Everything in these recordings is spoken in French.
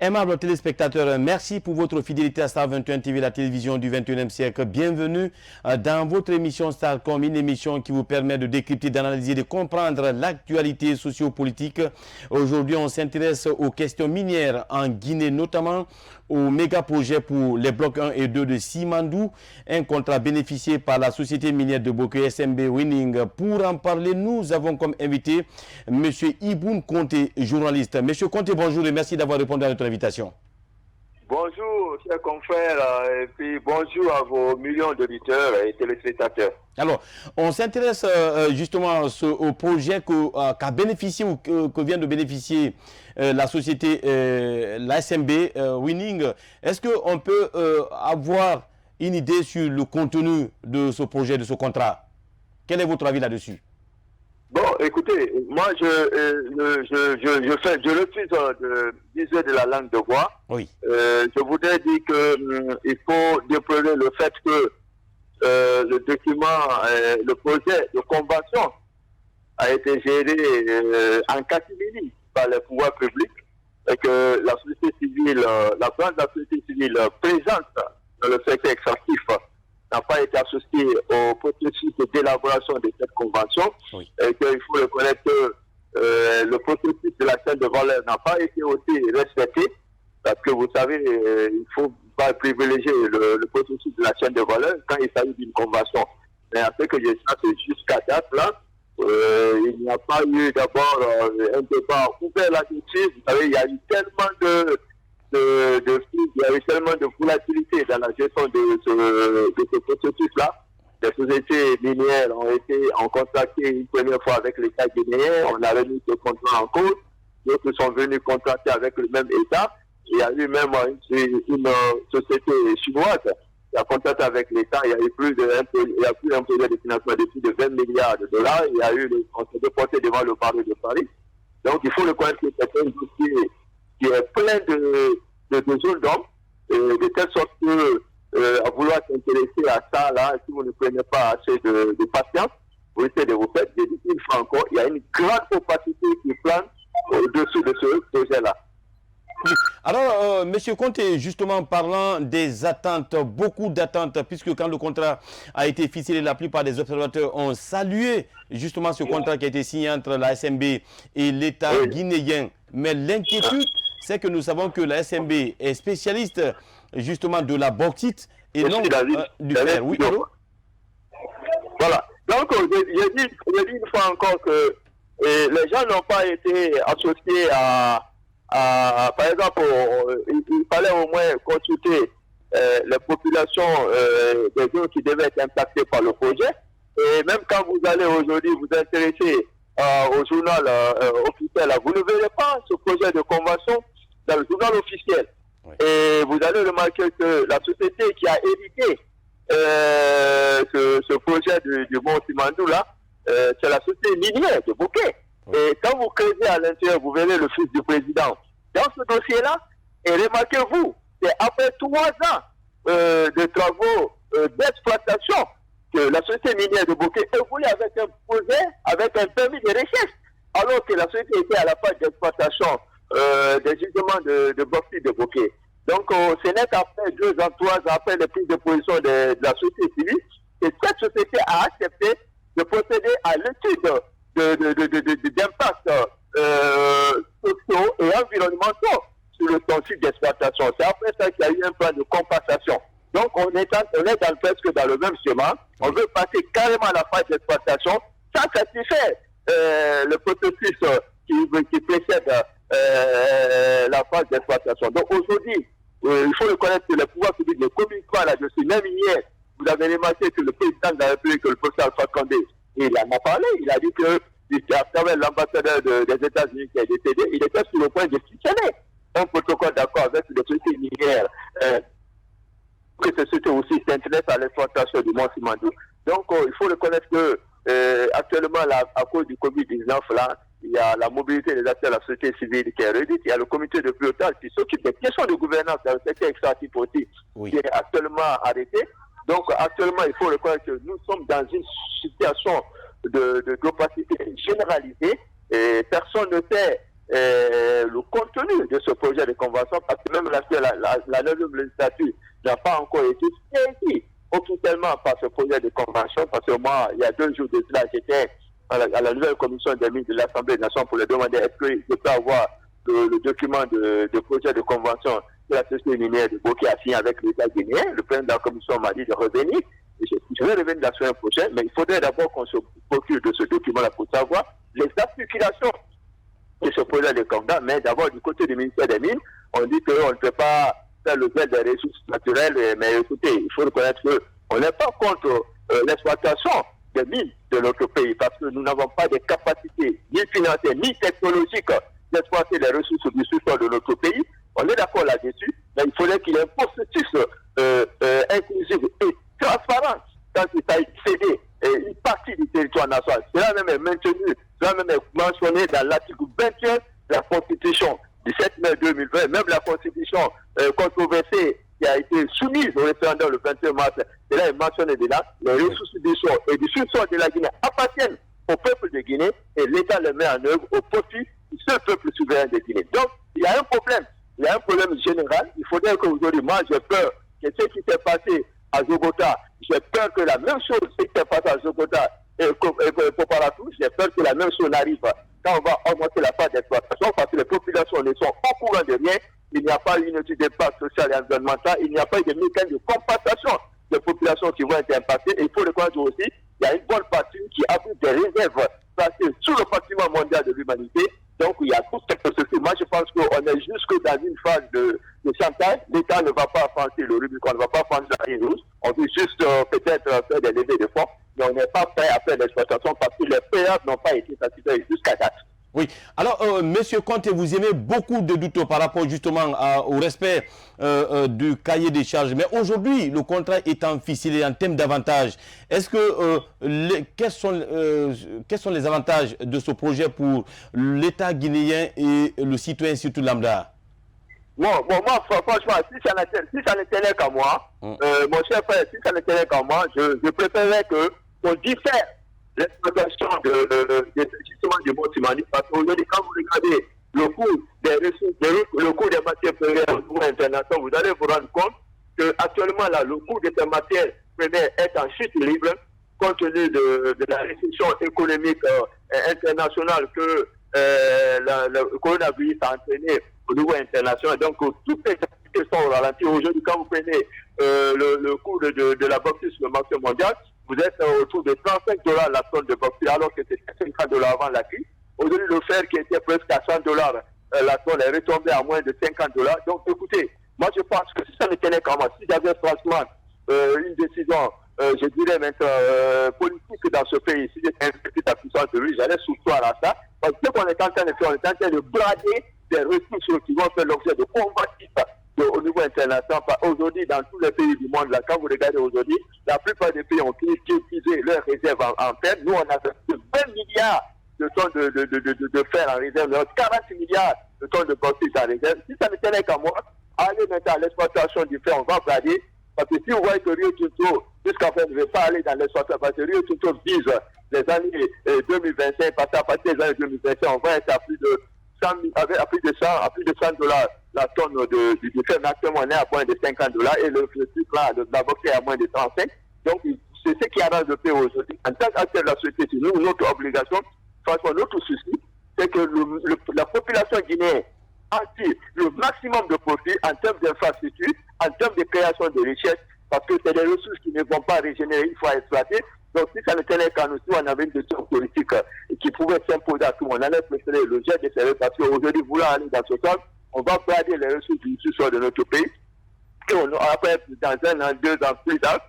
Aimables téléspectateurs, merci pour votre fidélité à Star 21 TV, la télévision du 21e siècle. Bienvenue dans votre émission Starcom, une émission qui vous permet de décrypter, d'analyser, de comprendre l'actualité sociopolitique. Aujourd'hui, on s'intéresse aux questions minières en Guinée, notamment au méga projet pour les blocs 1 et 2 de Simandou, un contrat bénéficié par la société minière de Bokeh SMB Winning. Pour en parler, nous avons comme invité M. Iboun Conté, journaliste. M. Conté, bonjour et merci d'avoir répondu à notre invitation. Bonjour, chers confrères, et puis bonjour à vos millions d'auditeurs et téléspectateurs. Alors, on s'intéresse justement au projet qu'a bénéficié ou que vient de bénéficier la société, la SMB Winning. Est-ce qu'on peut avoir une idée sur le contenu de ce projet, de ce contrat? Quel est votre avis là-dessus? Bon, écoutez, moi je refuse d'user de la langue de bois. Oui. Je voudrais dire qu'il faut déplorer le fait que le document, le projet de convention a été géré en catimini par les pouvoirs publics et que la société civile, la branche de la société civile présente dans le secteur extractif n'a pas été associée au processus d'élaboration de cette convention. Oui. Et qu'il faut reconnaître que le processus de la chaîne de valeur n'a pas été aussi respecté, parce que vous savez, il faut pas privilégier le processus de la chaîne de valeur quand il s'agit d'une convention. Mais après que je sache, jusqu'à date, là, il n'y a pas eu d'abord un débat ouvert là-dessus. Vous savez, il y a eu tellement il y a eu tellement de volatilité dans la gestion de ce processus-là. Les sociétés minières ont contracté une première fois avec l'État guinéen, on a remis ce contrat en cause, d'autres sont venus contracter avec le même État. Il y a eu même une société chinoise qui a contracté avec l'État, il y a eu plus un projet de financement de plus de 20 milliards de dollars, on s'est déporté devant le barreau de Paris. Donc il faut reconnaître que c'est un dossier qui est plein de zones d'ombre, de telle sorte que à vouloir s'intéresser à ça, là, si vous ne prenez pas assez de patience, vous essayez de vous faire, j'ai dit une fois encore, il y a une grande opacité qui plane au-dessus de ce projet-là. Alors, M. Conté, justement parlant des attentes, beaucoup d'attentes, puisque quand le contrat a été ficelé, la plupart des observateurs ont salué justement ce contrat qui a été signé entre la SMB et l'État guinéen. Mais l'inquiétude, c'est que nous savons que la SMB est spécialiste justement de la bauxite et non du fer. Oui, allô? Voilà. Donc, j'ai dit une fois encore que les gens n'ont pas été associés par exemple, il fallait au moins consulter les populations des zones qui devaient être impactées par le projet. Et même quand vous allez aujourd'hui vous intéresser au journal officiel, vous ne verrez pas ce projet de convention dans le journal officiel. Oui. Et vous allez remarquer que la société qui a hérité ce projet du Mont Simandou là, c'est la société minière de Bokeh. Oui. Et quand vous creusez à l'intérieur, vous verrez le fils du président. Dans ce dossier-là, et remarquez-vous, c'est après 3 ans de travaux d'exploitation que la société minière de Bokeh évolue avec un projet, avec un permis de recherche, alors que la société était à la phase d'exploitation des gisements de bauxite de Bokeh. Donc, ce n'est qu'après 2 ans, 3 ans, après les prises de position de la société civile, que cette société a accepté de procéder à l'étude d'impact sociaux et environnementaux sur le site d'exploitation. C'est après ça qu'il y a eu un plan de compensation. Donc, on est presque dans le même schéma. On veut passer carrément à la phase d'exploitation sans satisfaire le processus qui précède la phase d'exploitation. Donc, aujourd'hui, il faut reconnaître que les pouvoirs publics ne communiquent pas là-dessus. Même hier, vous avez remarqué que le président de la République, le professeur Alpha Condé, il en a parlé. Il a dit que à travers l'ambassadeur des États-Unis qui a décédé, il était sur le point de signer un protocole d'accord avec les sociétés minières que ces sociétés aussi s'intéressent à l'exploitation du Mont Simandou. Donc, il faut reconnaître que actuellement, à cause du Covid-19, là, il y a la mobilité des acteurs de la société civile qui est réduite. Il y a le comité de pilotage qui s'occupe des questions de gouvernance dans le secteur extractif aussi, qui est actuellement arrêté. Donc, actuellement, il faut reconnaître que nous sommes dans une situation d'opacité généralisée. Et personne ne sait le contenu contenu de ce projet de convention, parce que même la 9e législature n'a pas encore été saisie officiellement par ce projet de convention, parce que moi, il y a 2 jours de cela, j'étais à la nouvelle commission des mines de l'Assemblée nationale pour le demander est-ce que je peux avoir le document de projet de convention de la société minière de Bokeh a signé avec l'État guinéen. Le président de la commission m'a dit de revenir. Je vais revenir la semaine prochaine, mais il faudrait d'abord qu'on se procure de ce document-là pour savoir les articulations de ce projet de convention. Mais d'abord, du côté du ministère des Mines, on dit qu'on ne peut pas faire le fait des ressources naturelles, mais écoutez, il faut reconnaître qu'on n'est pas contre l'exploitation des mines de notre pays, parce que nous n'avons pas de capacité ni financière ni technologique d'exploiter les ressources du sous-sol de notre pays. On est d'accord là-dessus, mais il faudrait qu'il y ait un processus inclusif et transparent quand il s'agit de céder une partie du territoire national. Cela même est maintenu, cela même est mentionné dans l'article 21 de la Constitution du 7 mai 2020, même la Constitution controversée qui a été soumise au référendum le 21 mars, cela est mentionné déjà. Les ressources du sol et du sous-sol de la Guinée appartiennent au peuple de Guinée et l'État les met en œuvre au profit du seul peuple souverain de Guinée. Donc, il y a un problème. Il y a un problème général. Il faudrait qu'aujourd'hui, moi, j'ai peur que ce qui s'est passé à Zogota, j'ai peur que la même chose qui s'est passé à Zogota et Poparatou, j'ai peur que la même chose n'arrive quand on va augmenter la part d'exploitation, parce que les populations ne sont au courant de rien. Il n'y a pas une étude d'impact social et environnemental, il n'y a pas de mécanisme de compensation des populations qui vont être impactées. Et il faut reconnaître aussi, il y a une bonne partie qui abrite des réserves placées sous le patrimoine mondial de l'humanité. Donc il y a tout ce. Moi je pense qu'on est jusque dans une phase de chantage. L'État ne va pas franchir le Rubicon, on ne va pas franchir la ligne rouge. On veut juste peut-être faire des levées de fonds, mais on n'est pas prêt à faire l'exploitation parce que les payeurs n'ont pas été satisfaits jusqu'à date. Oui. Alors, Monsieur Conte, vous aimez beaucoup de doutes par rapport justement au respect du cahier des charges. Mais aujourd'hui, le contrat étant ficelé en termes d'avantages, est-ce que quels sont les avantages de ce projet pour l'État guinéen et le citoyen surtout lambda? Bon, moi, franchement, si ça ne tenait qu'à moi, mon cher frère, si ça ne tenait qu'à moi, je préférerais qu'on diffère l'exploitation justement du Mont-Simani, parce qu'aujourd'hui, quand vous regardez le coût des ressources, le coût des matières premières au niveau international, vous allez vous rendre compte qu'actuellement, là, le coût de ces matières premières est en chute libre, compte tenu de la récession économique internationale que le coronavirus a entraîné au niveau international. Donc, toutes les activités sont au ralenti. Aujourd'hui, quand vous prenez le coût de la bauxite sur le marché mondial, vous êtes autour de $35 la tonne de bauxite, alors que c'était $50 avant la crise. Aujourd'hui, le fer qui était presque à $100 la tonne est retombé à moins de $50. Donc, écoutez, moi, je pense que si ça ne tenait qu'à moi, si j'avais franchement une décision, je dirais maintenant, politique dans ce pays, si j'étais inscrit à puissance de lui, j'allais souscrire à ça. Parce que ce qu'on est en train de faire, on est en train de brader des ressources qui vont faire l'objet de combatifs au niveau international. Aujourd'hui, dans tous les pays du monde, là, quand vous regardez aujourd'hui, la plupart des pays ont utilisé leurs réserves en fer. Nous, on a 20 milliards de tonnes de fer en réserve, 40 milliards de tonnes de bauxite en réserve. Si ça ne tenait qu'à moi, allez maintenant à l'exploitation du fer, on va brader. Parce que si vous voyez que Rio Tinto, jusqu'à présent, ne veut pas aller dans l'exploitation, parce que Rio Tinto vise les années 2025, parce qu'à partir des années 2025, on va être à plus de $100 la tonne du fer. Actuellement, on est à moins de $50 et le cycle là, la bauxite est à moins de 35. Donc, c'est ce qui arrange le pays aujourd'hui. En tant qu'acteur de la société, nous, notre obligation, franchement, notre souci, c'est que la population guinéenne en tire le maximum de profit en termes d'infrastructures, en termes de création de richesses, parce que c'est des ressources qui ne vont pas régénérer une fois exploitées. Donc, si ça ne tenait qu'à nous, si on avait une décision politique qui pouvait s'imposer à tout le monde, on allait préférer le jet de ces parce qu'aujourd'hui, voulant aller dans ce sens, on va brader les ressources du sous-sol de notre pays. Et après, dans 1 an, 2 ans plus tard,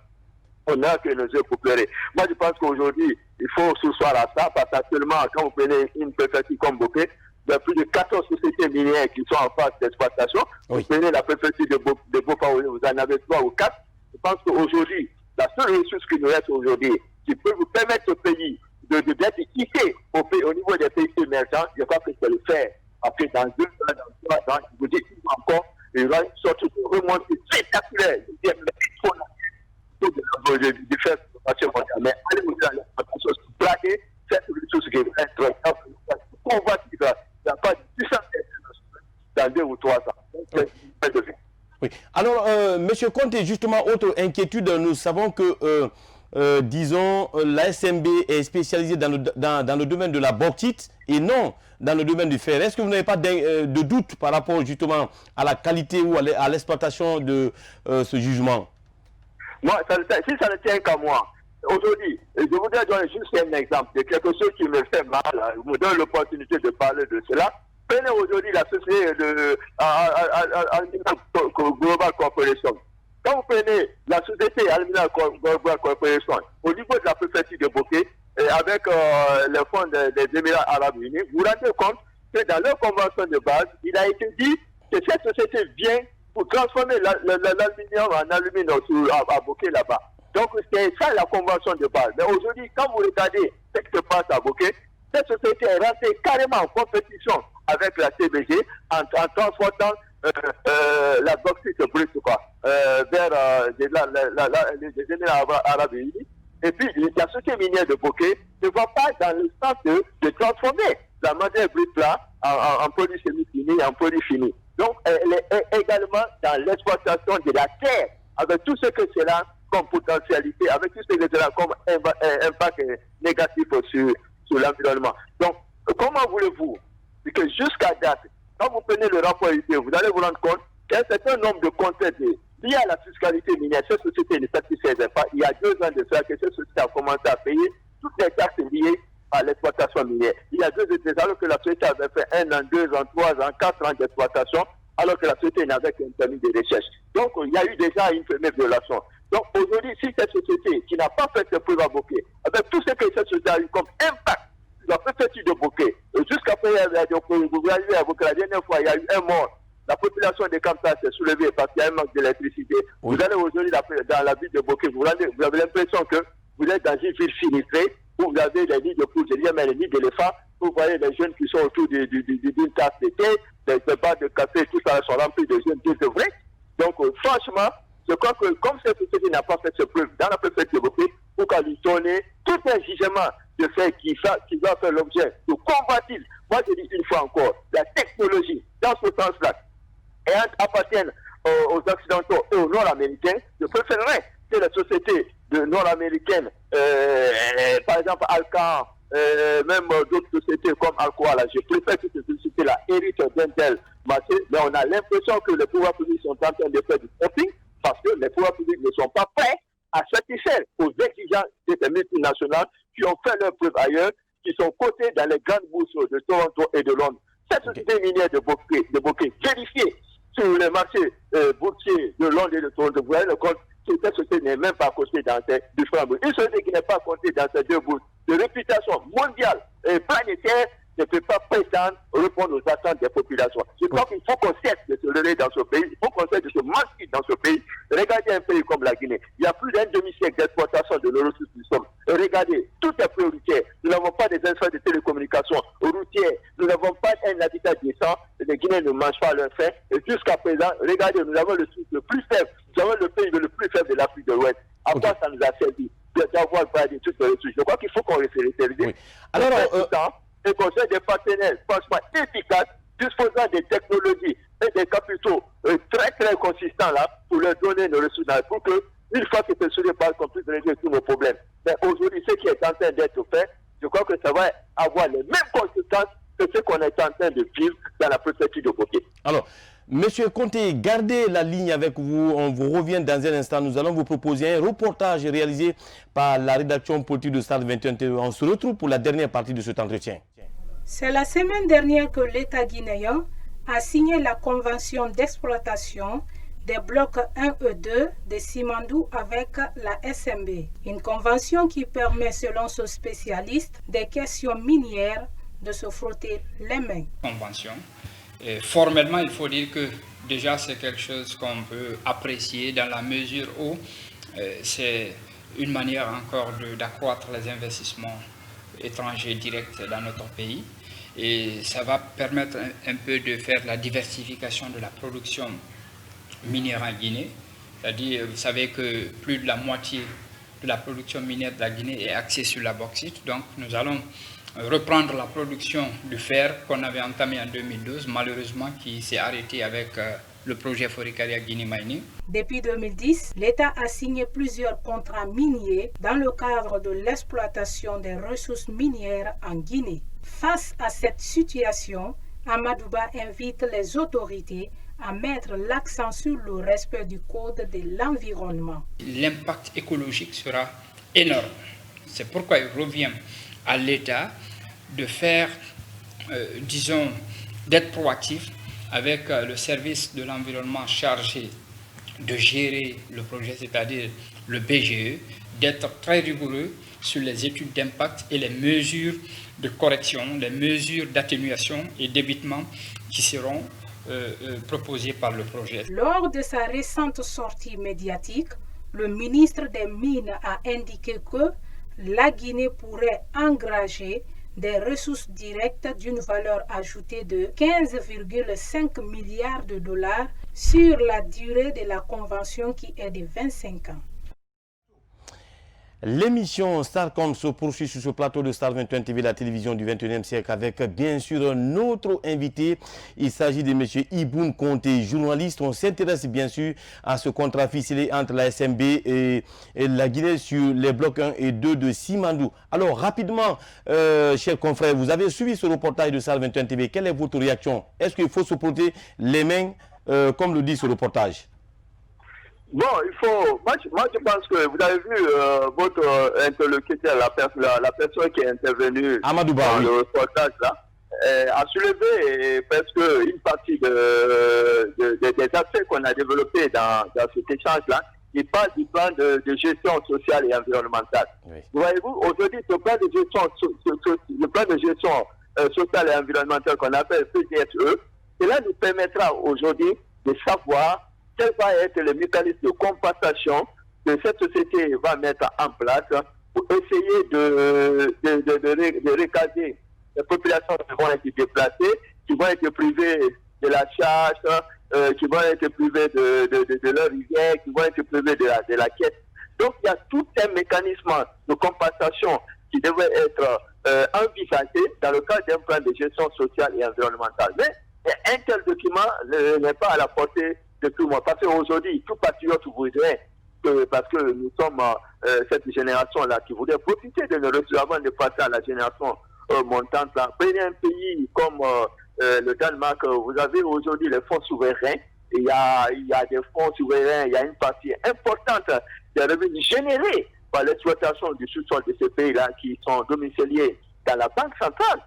on n'a que nos yeux pour pleurer. Moi, je pense qu'aujourd'hui, il faut s'asseoir à ça, parce qu'actuellement, quand vous prenez une préfecture comme Bokeh, il y a plus de 14 sociétés minières qui sont en phase d'exploitation. Vous prenez la préfecture de Bokeh, vous en avez 3 ou 4. Je pense qu'aujourd'hui, la seule ressource qui nous reste aujourd'hui, qui peut vous permettre au pays d'être quitté au niveau des pays émergents, je crois que c'est le faire. Après, dans 2 ans, dans 3 ans, je vous dis encore, il y aura une sorte de remontée spectaculaire du fer sur le marché mondial. Mais allez vous dire, l'exploitation, c'est plaquer, cette ressource qui va être combative. Il n'y a pas de puissance internationale dans Alors, Monsieur Conte, justement, autre inquiétude, nous savons que, disons, la SMB est spécialisée dans le domaine de la bauxite et non dans le domaine du fer. Est-ce que vous n'avez pas de doute par rapport justement à la qualité ou à l'exploitation de ce jugement? Moi, si ça ne tient qu'à moi, aujourd'hui, je voudrais donner juste un exemple de quelque chose qui me fait mal, me donne l'opportunité de parler de cela. Prenez aujourd'hui la société de Global Corporation. Quand vous prenez la société Alumina Global Corporation, au niveau de la préfecture de Bokeh, avec le fonds des Émirats Arabes Unis, vous vous rendez compte que dans leur convention de base, il a été dit que cette société vient pour transformer l'aluminium en aluminium à Bokeh là-bas. Donc c'est ça la convention de base. Mais aujourd'hui, quand vous regardez ce qui se passe à Bokeh, cette société est rentrée carrément en compétition avec la CBG en transportant la bauxite brute vers les Émirats Arabes Unis. Et puis la société minière de Bokeh ne va pas dans le sens de transformer la matière brute là en produit semi-fini et en produit fini. Donc elle est également dans l'exploitation de la terre avec tout ce que cela comme potentialité, avec tout ce que cela comme impact négatif sur l'environnement. Donc comment voulez-vous que jusqu'à date, quand vous prenez le rapport UP, vous allez vous rendre compte qu'un certain nombre de contraintes liées à la fiscalité minière, cette société ne satisfaisait pas. Il y a 2 ans de cela que cette société a commencé à payer toutes les taxes liées à l'exploitation minière. Il y a 2 ans, alors que la société avait fait 1 an, 2 ans, 3 ans, 4 ans d'exploitation, alors que la société n'avait qu'un permis de recherche. Donc il y a eu déjà une première violation. Donc aujourd'hui, si cette société qui n'a pas fait ses preuves à Bokeh, avec tout ce que cette société a eu comme impact, la préfecture de Bokeh, jusqu'à présent, la dernière fois, il y a eu un mort. La population de Kamsa s'est soulevée parce qu'il y a un manque d'électricité. Oui. Vous allez aujourd'hui dans la ville de Bokeh, vous avez l'impression que vous êtes dans une ville sinistrée, où vous avez les nids de poules, les nids d'éléphants, vous voyez les jeunes qui sont autour d'une tasse de thé, des bars de café, tout ça sont remplis de jeunes qui se vrai. Donc franchement, je crois que comme cette société n'a pas fait ce preuve dans la préfecture de Bokeh, il faut lui donner tout un jugement de fait qui va faire l'objet de convoitise. Moi je dis une fois encore, la technologie dans ce sens-là appartiennent aux Occidentaux et aux Nord-Américains. Je préférerais que les sociétés nord-américaines, par exemple Alcan, même d'autres sociétés comme Alcoa, je préfère que ces sociétés-là héritent d'un tel marché, mais on a l'impression que les pouvoirs publics sont en train de faire du shopping parce que les pouvoirs publics ne sont pas prêts à satisfaire aux exigences de ces multinationales qui ont fait leur preuve ailleurs, qui sont cotées dans les grandes bourses de Toronto et de Londres. Cette société minière de Bokeh vérifiée sur les marchés boursiers de Londres et de Toronto, vous voyez le compte que cette société n'est même pas cotée dans ces différentes bourses. Une société qui n'est pas cotée dans ces 2 bourses de réputation mondiale et planétaire ne peut pas prétendre répondre aux attentes des populations. Je crois qu'il faut qu'on cesse de se lever dans ce pays, il faut qu'on cesse de se masquer dans ce pays. Regardez un pays comme la Guinée. Il y a plus d'un demi-siècle d'exploitation de nos ressources du sol. Regardez, tout est prioritaire. Nous n'avons pas des infrastructures de télécommunications routières, nous n'avons pas un habitat décent. Les Guinéens ne mangent pas leur faim. Et jusqu'à présent, regardez, nous avons le truc le plus faible. Nous avons le pays le plus faible de l'Afrique de l'Ouest. À quoi ça nous a servi d'avoir toutes les ressources? Je crois qu'il faut qu'on réfléchisse. Oui. Alors, et qu'on soit des partenaires franchement efficaces, disposant des technologies et des capitaux très très consistants là, pour leur donner nos ressources, pour que, une fois que ce sujet passe, qu'on puisse régler tous nos problèmes. Mais aujourd'hui, ce qui est en train d'être fait, je crois que ça va avoir les mêmes conséquences que ce qu'on est en train de vivre dans la préfecture de Bokeh. Alors, Monsieur Conte, gardez la ligne avec vous. On vous revient dans un instant. Nous allons vous proposer un reportage réalisé par la rédaction politique de Stade 21 TV. On se retrouve pour la dernière partie de cet entretien. C'est la semaine dernière que l'État guinéen a signé la convention d'exploitation des blocs 1 et 2 de Simandou avec la SMB. Une convention qui permet, selon ce spécialiste, des questions minières de se frotter les mains. Convention. Et formellement, il faut dire que déjà c'est quelque chose qu'on peut apprécier dans la mesure où c'est une manière encore d'accroître les investissements étrangers directs dans notre pays. Et ça va permettre un peu de faire la diversification de la production minière en Guinée. C'est-à-dire, vous savez que plus de la moitié de la production minière de la Guinée est axée sur la bauxite. Donc nous allons reprendre la production du fer qu'on avait entamé en 2012, malheureusement qui s'est arrêté avec le projet Forikaria Guinée-Maïni. Depuis 2010, l'État a signé plusieurs contrats miniers dans le cadre de l'exploitation des ressources minières en Guinée. Face à cette situation, Amadouba invite les autorités à mettre l'accent sur le respect du code de l'environnement. L'impact écologique sera énorme. C'est pourquoi il revient à l'État de faire, d'être proactif avec le service de l'environnement chargé de gérer le projet, c'est-à-dire le BGE, d'être très rigoureux sur les études d'impact et les mesures de correction, les mesures d'atténuation et d'évitement qui seront proposées par le projet. Lors de sa récente sortie médiatique, le ministre des Mines a indiqué que la Guinée pourrait engranger des ressources directes d'une valeur ajoutée de 15,5 milliards de dollars sur la durée de la convention qui est de 25 ans. L'émission Starcom se poursuit sur ce plateau de Star 21 TV, la télévision du 21e siècle, avec bien sûr notre invité. Il s'agit de M. Iboun Conté, journaliste. On s'intéresse bien sûr à ce contrat ficelé entre la SMB et la Guinée sur les blocs 1 et 2 de Simandou. Alors rapidement, chers confrères, vous avez suivi ce reportage de Star 21 TV. Quelle est votre réaction? Est-ce qu'il faut se porter les mains, comme le dit ce reportage? Bon, il faut. Moi, je pense que vous avez vu votre interlocuteur, la personne qui est intervenue Amadouba, dans le reportage là, a soulevé presque une partie des aspects qu'on a développés dans cet échange-là. Il parle du plan de gestion sociale et environnementale. Oui. Vous voyez-vous, aujourd'hui, ce plan de gestion, sociale et environnementale qu'on appelle PGSE, cela nous permettra aujourd'hui de savoir quel va être le mécanisme de compensation que cette société va mettre en place pour essayer de recaser les populations qui vont être déplacées, qui vont être privées de la charge, qui vont être privées de leur rivière, qui vont être privées de la quête. Donc il y a tout un mécanisme de compensation qui devrait être envisagé dans le cadre d'un plan de gestion sociale et environnementale. Mais un tel document n'est pas à la portée de tout le monde. Parce qu'aujourd'hui, tout patriote voudrait, parce que nous sommes cette génération-là qui voudrait profiter de nos ressources avant de passer à la génération montante. Là. Prenez un pays comme le Danemark, vous avez aujourd'hui les fonds souverains. Il y a des fonds souverains, il y a une partie importante des revenus générés par l'exploitation du sous-sol de ces pays-là qui sont domiciliés dans la banque centrale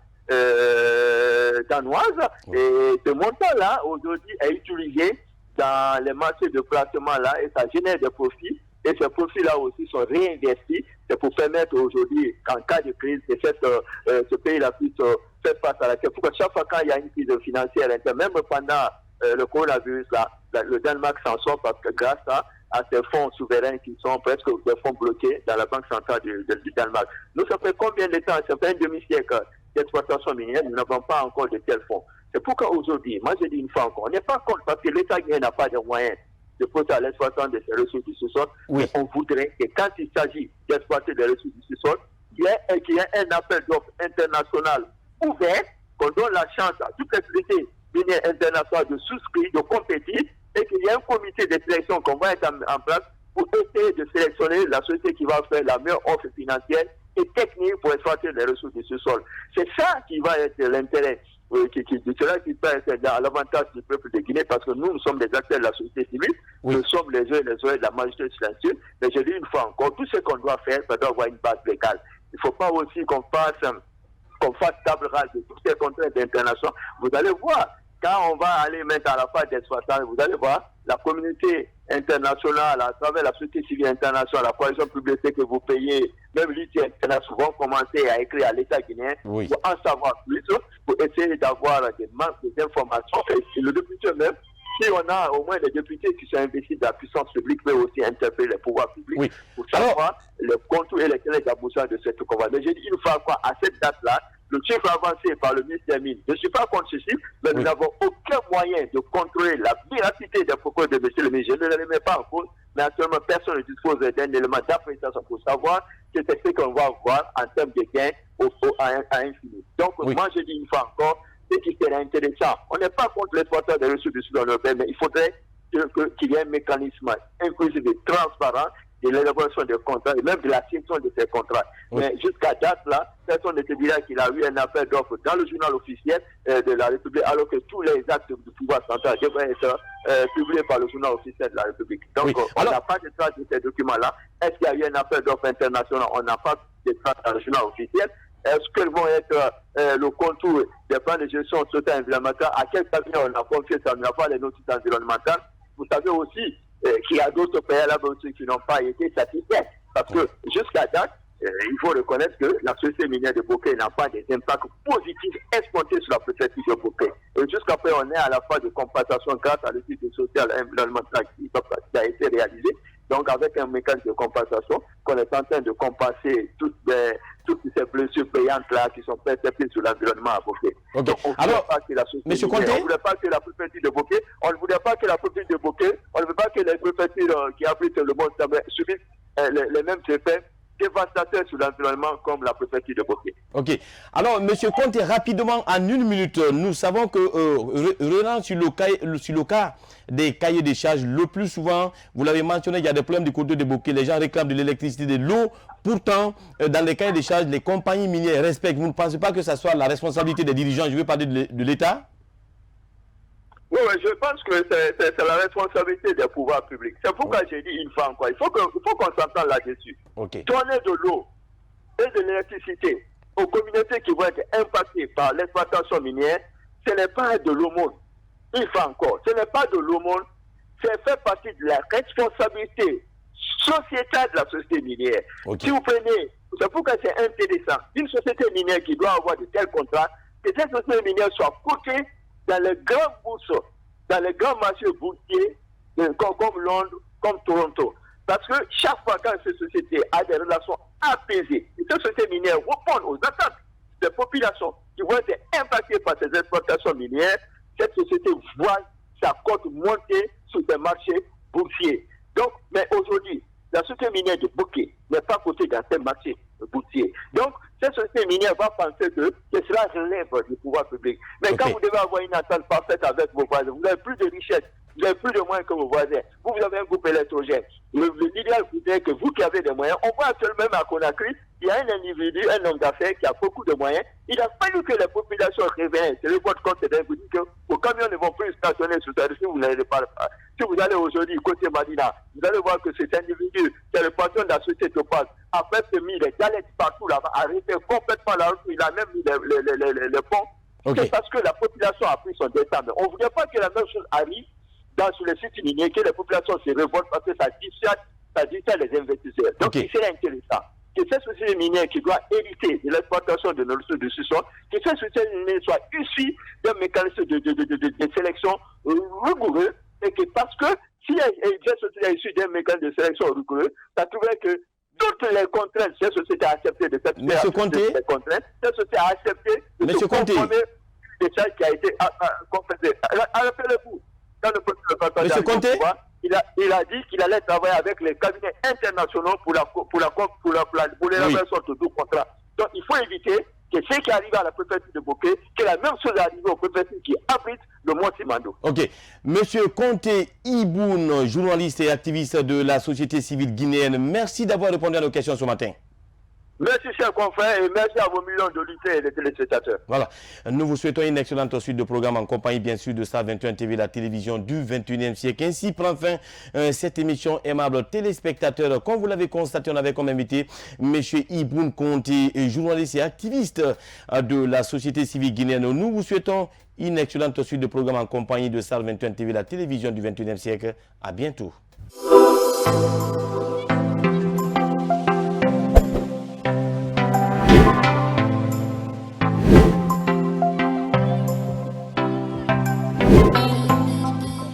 danoise. Et ce montant-là, aujourd'hui, est utilisé dans les marchés de placement là et ça génère des profits et ces profits là aussi sont réinvestis. C'est pour permettre aujourd'hui qu'en cas de crise ce pays là puisse faire face à la crise. Pourquoi chaque fois quand il y a une crise financière, même pendant le coronavirus là, le Danemark s'en sort parce que grâce à ces fonds souverains qui sont presque des fonds bloqués dans la banque centrale du Danemark. Nous, ça fait combien de temps? Ça fait un demi-siècle d'exploitation minière, nous n'avons pas encore de tels fonds. C'est pourquoi aujourd'hui, moi je dis une fois encore, on n'est pas contre parce que l'État guinéen n'a pas de moyens de procéder à l'exploitation de ces ressources du sous-sol. Oui. On voudrait que quand il s'agit d'exploiter des ressources du sous-sol, qu'il y ait un appel d'offres international ouvert, qu'on donne la chance à toutes les sociétés guinéennes internationales de souscrire, de compétir, et qu'il y ait un comité de sélection qu'on va être en place pour essayer de sélectionner la société qui va faire la meilleure offre financière et technique pour exploiter les ressources du sous-sol. C'est ça qui va être l'intérêt. C'est là qui peut être à l'avantage du peuple de Guinée parce que nous sommes des acteurs de la société civile, oui. Nous sommes les yeux et les oreilles de la majorité silencieuse. Mais je dis une fois encore, tout ce qu'on doit faire, ça doit avoir une base légale. Il ne faut pas aussi qu'on fasse table rase de toutes ces contraintes internationales. Vous allez voir, quand on va aller mettre à la phase d'exploitation, vous allez voir, la communauté internationale, à travers la société civile internationale, la coalition publique que vous payez, même l'UT international, vont commencer à écrire à l'État guinéen oui. Pour en savoir plus, pour essayer d'avoir des informations. Et le député même, si on a au moins des députés qui sont investis dans la puissance publique, mais aussi interpeller les pouvoirs publics oui. Pour savoir le contour et les aboutissants de cette convention. Mais j'ai dit une fois quoi, à cette date-là, le chiffre avancé par le ministre des Mines, je ne suis pas contre ce chiffre, mais oui. Nous n'avons aucun moyen de contrôler la véracité des propos de M. le ministre. Je ne le mets pas en cause, mais actuellement, personne ne dispose d'un élément d'appréciation pour savoir que c'est ce qu'on va avoir en termes de gains à infini. Donc, oui. Moi, je dis une fois encore, ce qui serait intéressant, on n'est pas contre l'exploitation des ressources du Soudan européen, mais il faudrait qu'il y ait un mécanisme inclusif et transparent de l'élaboration des contrats et même de la gestion de ces contrats. Oui. Mais jusqu'à date, là, personne ne te dira qu'il a eu un appel d'offres dans le journal officiel de la République, alors que tous les actes du pouvoir central devraient être publiés par le journal officiel de la République. Donc, oui. On n'a pas de traces de ces documents-là. Est-ce qu'il y a eu un appel d'offres international? On n'a pas de traces dans le journal officiel. Est-ce qu'elles vont être le contour des plans de gestion socio-environnementale? À quel cabinet on a confié ça? On n'a pas les notices environnementales. Vous savez aussi qu'il y a d'autres pays là-bas aussi qui n'ont pas été satisfaits. Parce que jusqu'à date, il faut reconnaître que la société minière de Bokeh n'a pas des impacts positifs escomptés sur la préfecture de Bokeh. Et jusqu'à présent, on est à la phase de compensation grâce à l'étude sociale et environnementale qui a été réalisée. Donc, avec un mécanisme de compensation, qu'on est en train de compenser toutes ces blessures payantes-là qui sont perceptibles sur l'environnement à Bokeh. Okay. Donc, on alors, M. Conté, on ne voulait pas que la préfecture de Bokeh, on ne voulait pas que la préfecture de Bokeh, on ne veut pas que les préfectures qui abritent le monde subissent les mêmes effets dévastateurs sur l'environnement comme la préfecture de Bokeh. Ok. Alors, M. Conté, rapidement, en une minute, nous savons que revenant sur le cas des cahiers des charges, le plus souvent, vous l'avez mentionné, il y a des problèmes du côté de Bokeh. Les gens réclament de l'électricité, de l'eau. Pourtant, dans les cahiers des charges, les compagnies minières respectent. Vous ne pensez pas que ça soit la responsabilité des dirigeants? Je veux parler de l'État. Oui, je pense que c'est la responsabilité des pouvoirs publics. C'est pourquoi j'ai dit une fois encore, il faut qu'on s'entende là-dessus. Okay. Donner de l'eau et de l'électricité aux communautés qui vont être impactées par l'exploitation minière, ce n'est pas de l'aumône. Une fois encore, ce n'est pas de l'aumône, c'est fait partie de la responsabilité sociétale de la société minière. Okay. Si vous prenez, c'est pourquoi c'est intéressant, une société minière qui doit avoir de tels contrats, que cette société minière soit cotée dans les grandes bourses, dans les grands marchés boursiers, comme Londres, comme Toronto. Parce que chaque fois que cette société a des relations apaisées, et cette société minière répond aux attentes des populations qui vont être impactées par ces exploitations minières, cette société voit sa cote monter sur des marchés boursiers. Donc, mais aujourd'hui, la société minière de Bokeh n'est pas cotée dans ces marchés boursiers. Donc, cette société minière va penser que cela relève du pouvoir public. Mais quand vous devez avoir une entente parfaite avec vos voisins, vous n'avez plus de richesse, vous avez plus de moyens que vos voisins. Vous avez un groupe électrogène. L'idéal voudrait que vous qui avez des moyens, on voit actuellement même à Conakry, il y a un individu, un homme d'affaires qui a beaucoup de moyens. Il a fallu que les populations réveillent. C'est le votre compte de vous dire que vos camions ne vont plus stationner sur terre si vous n'allez pas. Si vous allez aujourd'hui côté Madina, vous allez voir que cet individu, qui est le patron de la société Topaz, a fait mis les galettes partout là-bas, arrêté complètement la route, il a même mis les ponts. Okay. C'est parce que la population a pris son destin. Mais on ne voulait pas que la même chose arrive sur les sites miniers, que les populations se révoltent parce que ça dissuade les investisseurs. Donc, il serait intéressant que cette société minière qui doit hériter de l'exploitation de nos ressources de ce que cette société minière soit issue d'un mécanisme de sélection rigoureux, et que parce que si cette société est issue d'un mécanisme de sélection rigoureux, ça trouverait que toutes les contraintes, cette société a accepté de cette contraintes, cette société a accepté de se conformer des charges qui a été compensé. Rappelez-vous, dans le processus de Conté, il a dit qu'il allait travailler avec les cabinets internationaux pour l'élaboration de tout contrat. Donc il faut éviter que ce qui arrive à la préfecture de Bokeh, que la même chose arrive aux préfectures qui abritent le Mont Simandou. Ok. Monsieur Conté Iboun, journaliste et activiste de la société civile guinéenne, merci d'avoir répondu à nos questions ce matin. Merci, chers confrères, et merci à vos millions d'auditeurs et de téléspectateurs. Voilà. Nous vous souhaitons une excellente suite de programme en compagnie, bien sûr, de Star 21 TV, la télévision du 21e siècle. Ainsi prend fin cette émission, aimable téléspectateurs. Comme vous l'avez constaté, on avait comme invité M. Iboun Conté, journaliste et activiste de la société civile guinéenne. Nous vous souhaitons une excellente suite de programme en compagnie de Star 21 TV, la télévision du 21e siècle. À bientôt.